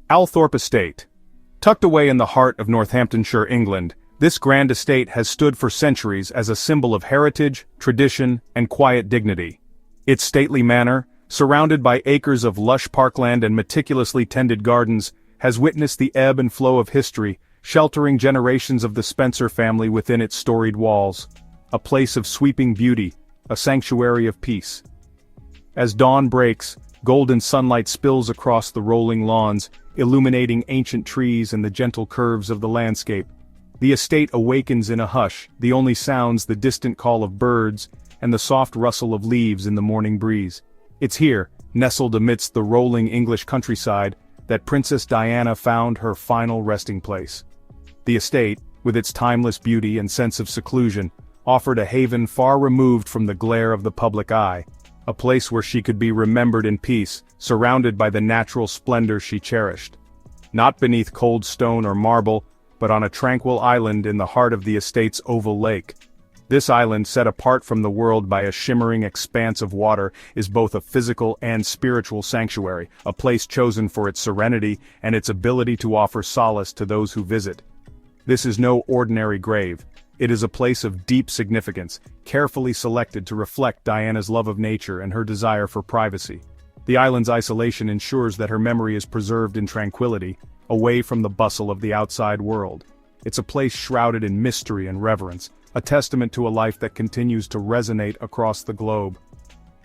Althorp Estate. Tucked away in the heart of Northamptonshire, England, this grand estate has stood for centuries as a symbol of heritage, tradition, and quiet dignity. Its stately manor, surrounded by acres of lush parkland and meticulously tended gardens, has witnessed the ebb and flow of history, sheltering generations of the Spencer family within its storied walls. A place of sweeping beauty, a sanctuary of peace. As dawn breaks, golden sunlight spills across the rolling lawns, illuminating ancient trees and the gentle curves of the landscape. The estate awakens in a hush, the only sounds the distant call of birds and the soft rustle of leaves in the morning breeze. It's here, nestled amidst the rolling English countryside, that Princess Diana found her final resting place. The estate, with its timeless beauty and sense of seclusion, offered a haven far removed from the glare of the public eye, a place where she could be remembered in peace, surrounded by the natural splendor she cherished. Not beneath cold stone or marble, but on a tranquil island in the heart of the estate's oval lake. This island, set apart from the world by a shimmering expanse of water, is both a physical and spiritual sanctuary, a place chosen for its serenity and its ability to offer solace to those who visit. This is no ordinary grave. It is a place of deep significance, carefully selected to reflect Diana's love of nature and her desire for privacy. The island's isolation ensures that her memory is preserved in tranquility, away from the bustle of the outside world. It's a place shrouded in mystery and reverence, a testament to a life that continues to resonate across the globe.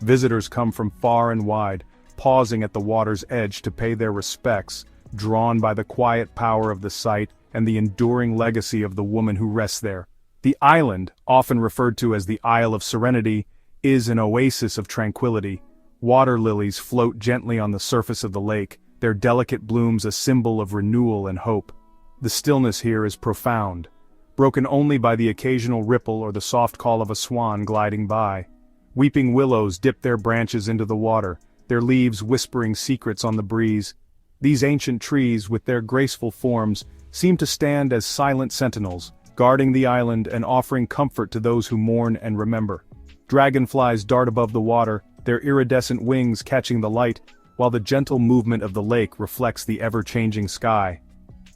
Visitors come from far and wide, pausing at the water's edge to pay their respects, drawn by the quiet power of the site and the enduring legacy of the woman who rests there. The island, often referred to as the Isle of Serenity, is an oasis of tranquility. Water lilies float gently on the surface of the lake, their delicate blooms a symbol of renewal and hope. The stillness here is profound, broken only by the occasional ripple or the soft call of a swan gliding by. Weeping willows dip their branches into the water, their leaves whispering secrets on the breeze. These ancient trees, with their graceful forms, seem to stand as silent sentinels, guarding the island and offering comfort to those who mourn and remember. Dragonflies dart above the water, their iridescent wings catching the light, while the gentle movement of the lake reflects the ever-changing sky.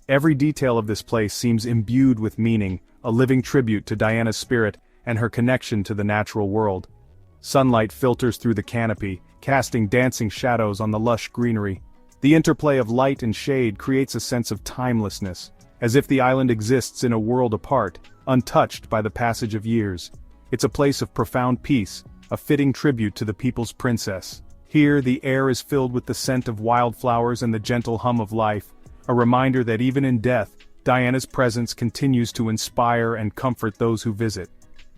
Every detail of this place seems imbued with meaning, a living tribute to Diana's spirit and her connection to the natural world. Sunlight filters through the canopy, casting dancing shadows on the lush greenery. The interplay of light and shade creates a sense of timelessness, as if the island exists in a world apart, untouched by the passage of years. It's a place of profound peace, a fitting tribute to the people's princess. Here the air is filled with the scent of wildflowers and the gentle hum of life, a reminder that even in death, Diana's presence continues to inspire and comfort those who visit.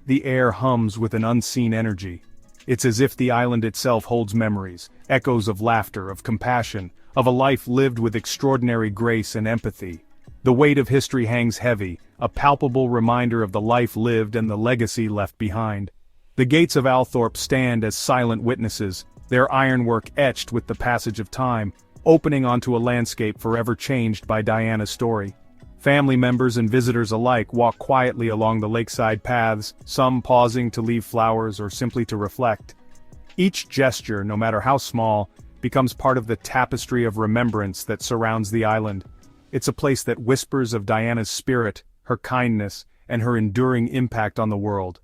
The air hums with an unseen energy. It's as if the island itself holds memories, echoes of laughter, of compassion, of a life lived with extraordinary grace and empathy. The weight of history hangs heavy, a palpable reminder of the life lived and the legacy left behind. The gates of Althorp stand as silent witnesses, their ironwork etched with the passage of time, opening onto a landscape forever changed by Diana's story. Family members and visitors alike walk quietly along the lakeside paths, some pausing to leave flowers or simply to reflect. Each gesture, no matter how small, becomes part of the tapestry of remembrance that surrounds the island. It's a place that whispers of Diana's spirit, her kindness, and her enduring impact on the world.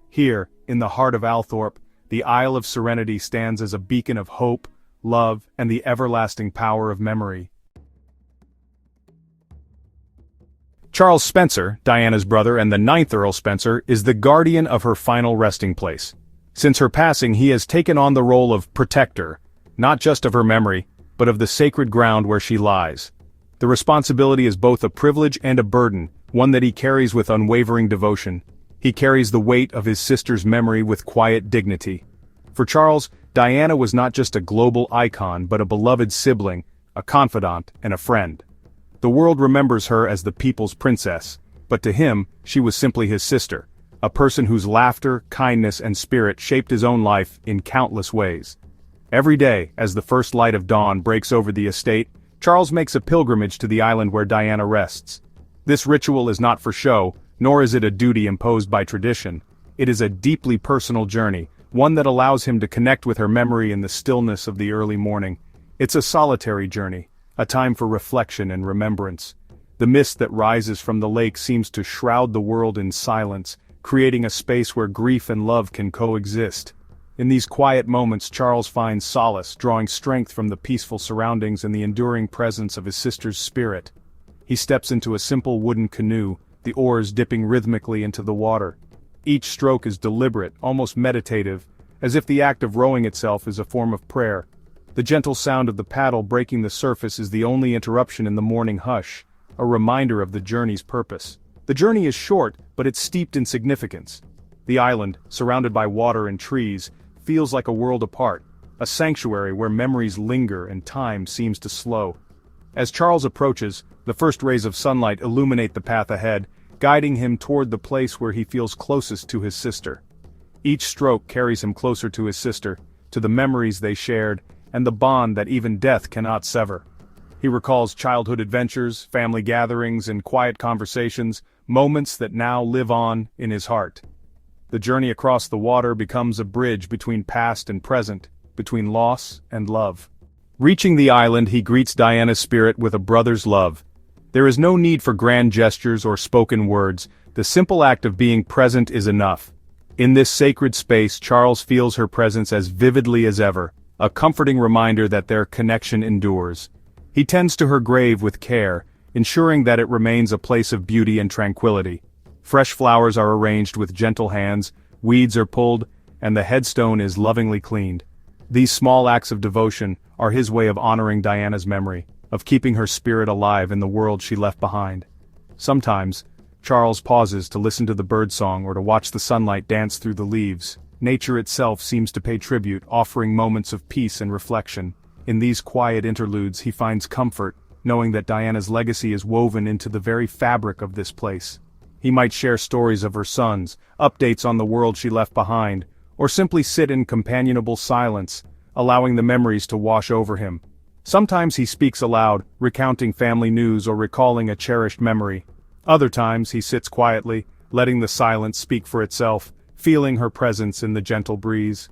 Here, in the heart of Althorp, the Isle of Serenity stands as a beacon of hope, love, and the everlasting power of memory. Charles Spencer, Diana's brother and the 9th Earl Spencer, is the guardian of her final resting place. Since her passing, he has taken on the role of protector, not just of her memory, but of the sacred ground where she lies. The responsibility is both a privilege and a burden, one that he carries with unwavering devotion. He carries the weight of his sister's memory with quiet dignity. For Charles, Diana was not just a global icon but a beloved sibling, a confidant, and a friend. The world remembers her as the people's princess, but to him, she was simply his sister, a person whose laughter, kindness, and spirit shaped his own life in countless ways. Every day, as the first light of dawn breaks over the estate, Charles makes a pilgrimage to the island where Diana rests. This ritual is not for show, nor is it a duty imposed by tradition. It is a deeply personal journey, one that allows him to connect with her memory in the stillness of the early morning. It's a solitary journey, a time for reflection and remembrance. The mist that rises from the lake seems to shroud the world in silence, creating a space where grief and love can coexist. In these quiet moments, Charles finds solace, drawing strength from the peaceful surroundings and the enduring presence of his sister's spirit. He steps into a simple wooden canoe, the oars dipping rhythmically into the water. Each stroke is deliberate, almost meditative, as if the act of rowing itself is a form of prayer. The gentle sound of the paddle breaking the surface is the only interruption in the morning hush, a reminder of the journey's purpose. The journey is short, but it's steeped in significance. The island, surrounded by water and trees, feels like a world apart, a sanctuary where memories linger and time seems to slow. As Charles approaches, the first rays of sunlight illuminate the path ahead, guiding him toward the place where he feels closest to his sister. Each stroke carries him closer to his sister, to the memories they shared, and the bond that even death cannot sever. He recalls childhood adventures, family gatherings, and quiet conversations, moments that now live on in his heart. The journey across the water becomes a bridge between past and present, between loss and love. Reaching the island, he greets Diana's spirit with a brother's love. There is no need for grand gestures or spoken words, the simple act of being present is enough. In this sacred space, Charles feels her presence as vividly as ever, a comforting reminder that their connection endures. He tends to her grave with care, ensuring that it remains a place of beauty and tranquility. Fresh flowers are arranged with gentle hands, weeds are pulled, and the headstone is lovingly cleaned. These small acts of devotion are his way of honoring Diana's memory, of keeping her spirit alive in the world she left behind. Sometimes, Charles pauses to listen to the birdsong or to watch the sunlight dance through the leaves. Nature itself seems to pay tribute, offering moments of peace and reflection. In these quiet interludes he finds comfort, knowing that Diana's legacy is woven into the very fabric of this place. He might share stories of her sons, updates on the world she left behind, or simply sit in companionable silence, allowing the memories to wash over him. Sometimes he speaks aloud, recounting family news or recalling a cherished memory. Other times he sits quietly, letting the silence speak for itself, feeling her presence in the gentle breeze.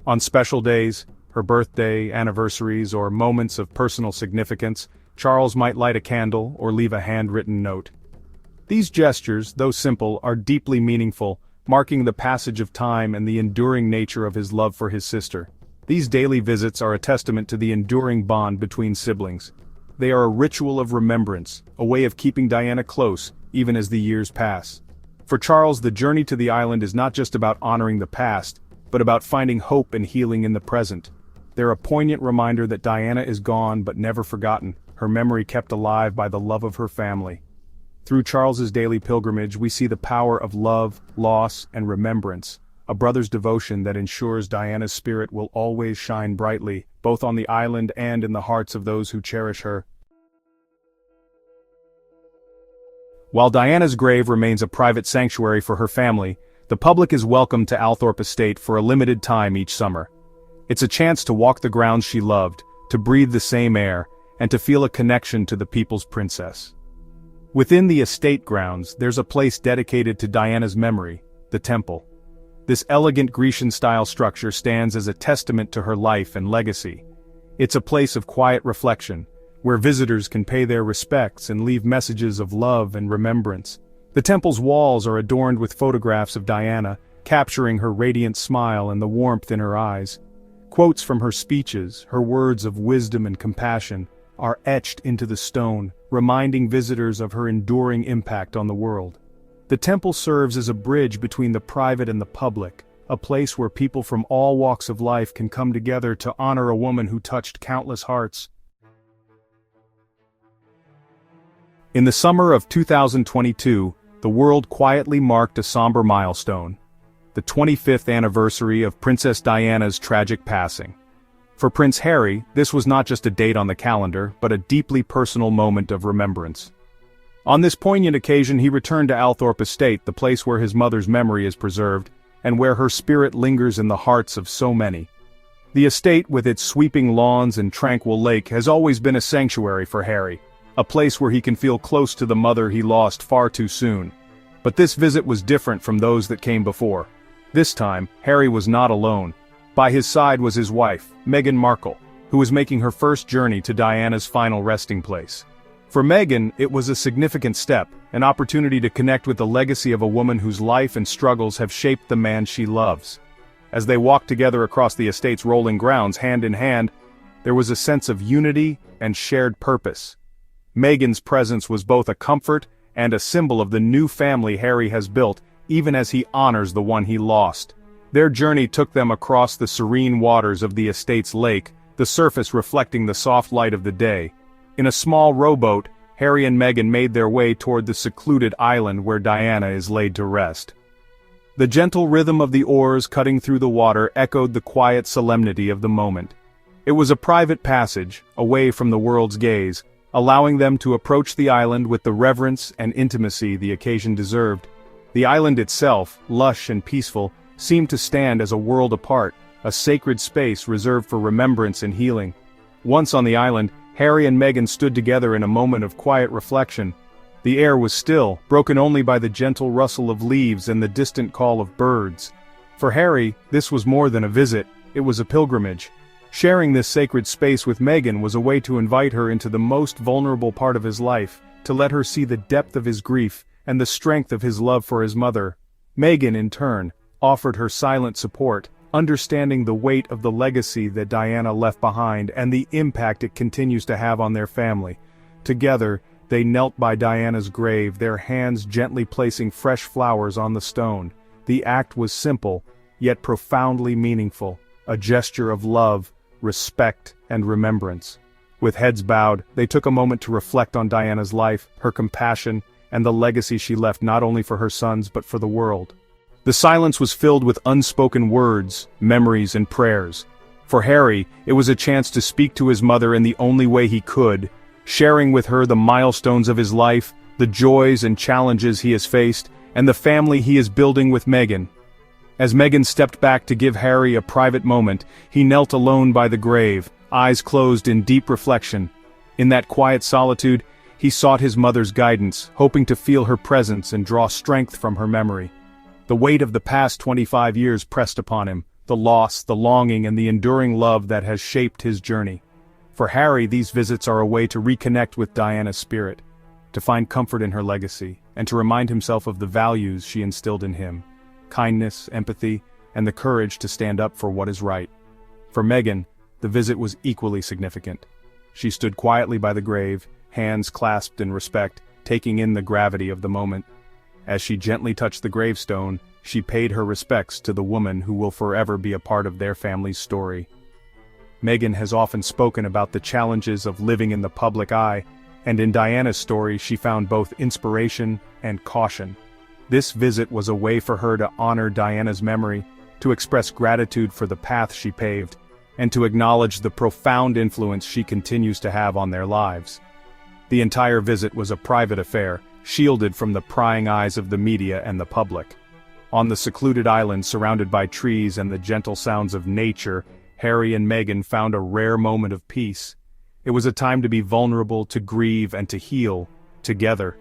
On special days, her birthday, anniversaries, or moments of personal significance, Charles might light a candle or leave a handwritten note. These gestures, though simple, are deeply meaningful, marking the passage of time and the enduring nature of his love for his sister. These daily visits are a testament to the enduring bond between siblings. They are a ritual of remembrance, a way of keeping Diana close, even as the years pass. For Charles, the journey to the island is not just about honoring the past, but about finding hope and healing in the present. They're a poignant reminder that Diana is gone but never forgotten, her memory kept alive by the love of her family. Through Charles's daily pilgrimage, we see the power of love, loss, and remembrance, a brother's devotion that ensures Diana's spirit will always shine brightly, both on the island and in the hearts of those who cherish her. While Diana's grave remains a private sanctuary for her family, the public is welcomed to Althorp Estate for a limited time each summer. It's a chance to walk the grounds she loved, to breathe the same air, and to feel a connection to the people's princess. Within the estate grounds, there's a place dedicated to Diana's memory, the temple. This elegant Grecian-style structure stands as a testament to her life and legacy. It's a place of quiet reflection, where visitors can pay their respects and leave messages of love and remembrance. The temple's walls are adorned with photographs of Diana, capturing her radiant smile and the warmth in her eyes. Quotes from her speeches, her words of wisdom and compassion, are etched into the stone, reminding visitors of her enduring impact on the world. The temple serves as a bridge between the private and the public, a place where people from all walks of life can come together to honor a woman who touched countless hearts. In the summer of 2022, the world quietly marked a somber milestone: the 25th anniversary of Princess Diana's tragic passing. For Prince Harry, this was not just a date on the calendar, but a deeply personal moment of remembrance. On this poignant occasion, he returned to Althorp Estate, the place where his mother's memory is preserved, and where her spirit lingers in the hearts of so many. The estate, with its sweeping lawns and tranquil lake, has always been a sanctuary for Harry, a place where he can feel close to the mother he lost far too soon. But this visit was different from those that came before. This time, Harry was not alone. By his side was his wife, Meghan Markle, who was making her first journey to Diana's final resting place. For Meghan, it was a significant step, an opportunity to connect with the legacy of a woman whose life and struggles have shaped the man she loves. As they walked together across the estate's rolling grounds hand in hand, there was a sense of unity and shared purpose. Meghan's presence was both a comfort and a symbol of the new family Harry has built, even as he honors the one he lost. Their journey took them across the serene waters of the estate's lake, the surface reflecting the soft light of the day. In a small rowboat, Harry and Meghan made their way toward the secluded island where Diana is laid to rest. The gentle rhythm of the oars cutting through the water echoed the quiet solemnity of the moment. It was a private passage, away from the world's gaze, allowing them to approach the island with the reverence and intimacy the occasion deserved. The island itself, lush and peaceful, seemed to stand as a world apart, a sacred space reserved for remembrance and healing. Once on the island, Harry and Meghan stood together in a moment of quiet reflection. The air was still, broken only by the gentle rustle of leaves and the distant call of birds. For Harry, this was more than a visit, it was a pilgrimage. Sharing this sacred space with Meghan was a way to invite her into the most vulnerable part of his life, to let her see the depth of his grief and the strength of his love for his mother. Meghan, in turn, offered her silent support, understanding the weight of the legacy that Diana left behind and the impact it continues to have on their family. Together, they knelt by Diana's grave, their hands gently placing fresh flowers on the stone. The act was simple, yet profoundly meaningful, a gesture of love, respect, and remembrance. With heads bowed, they took a moment to reflect on Diana's life, her compassion, and the legacy she left not only for her sons but for the world. The silence was filled with unspoken words, memories, and prayers. For Harry, it was a chance to speak to his mother in the only way he could, sharing with her the milestones of his life, the joys and challenges he has faced, and the family he is building with Meghan. As Meghan stepped back to give Harry a private moment, he knelt alone by the grave, eyes closed in deep reflection. In that quiet solitude, he sought his mother's guidance, hoping to feel her presence and draw strength from her memory. The weight of the past 25 years pressed upon him, the loss, the longing, and the enduring love that has shaped his journey. For Harry, these visits are a way to reconnect with Diana's spirit, to find comfort in her legacy, and to remind himself of the values she instilled in him: kindness, empathy, and the courage to stand up for what is right. For Meghan, the visit was equally significant. She stood quietly by the grave, hands clasped in respect, taking in the gravity of the moment. As she gently touched the gravestone, she paid her respects to the woman who will forever be a part of their family's story. Meghan has often spoken about the challenges of living in the public eye, and in Diana's story she found both inspiration and caution. This visit was a way for her to honor Diana's memory, to express gratitude for the path she paved, and to acknowledge the profound influence she continues to have on their lives. The entire visit was a private affair, shielded from the prying eyes of the media and the public. On the secluded island surrounded by trees and the gentle sounds of nature, Harry and Meghan found a rare moment of peace. It was a time to be vulnerable, to grieve, and to heal, together.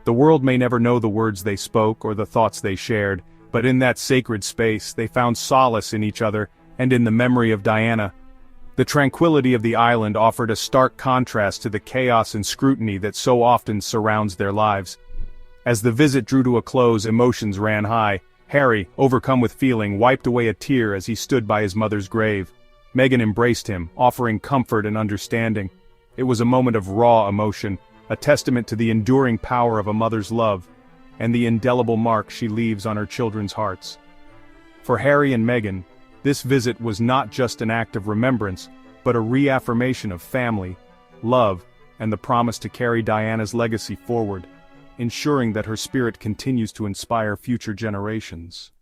The world may never know the words they spoke or the thoughts they shared, but in that sacred space they found solace in each other and in the memory of Diana. The tranquility of the island offered a stark contrast to the chaos and scrutiny that so often surrounds their lives. As the visit drew to a close, emotions ran high. Harry, overcome with feeling, wiped away a tear as he stood by his mother's grave. Meghan embraced him, offering comfort and understanding. It was a moment of raw emotion, a testament to the enduring power of a mother's love, and the indelible mark she leaves on her children's hearts. For Harry and Meghan, this visit was not just an act of remembrance, but a reaffirmation of family, love, and the promise to carry Diana's legacy forward, ensuring that her spirit continues to inspire future generations.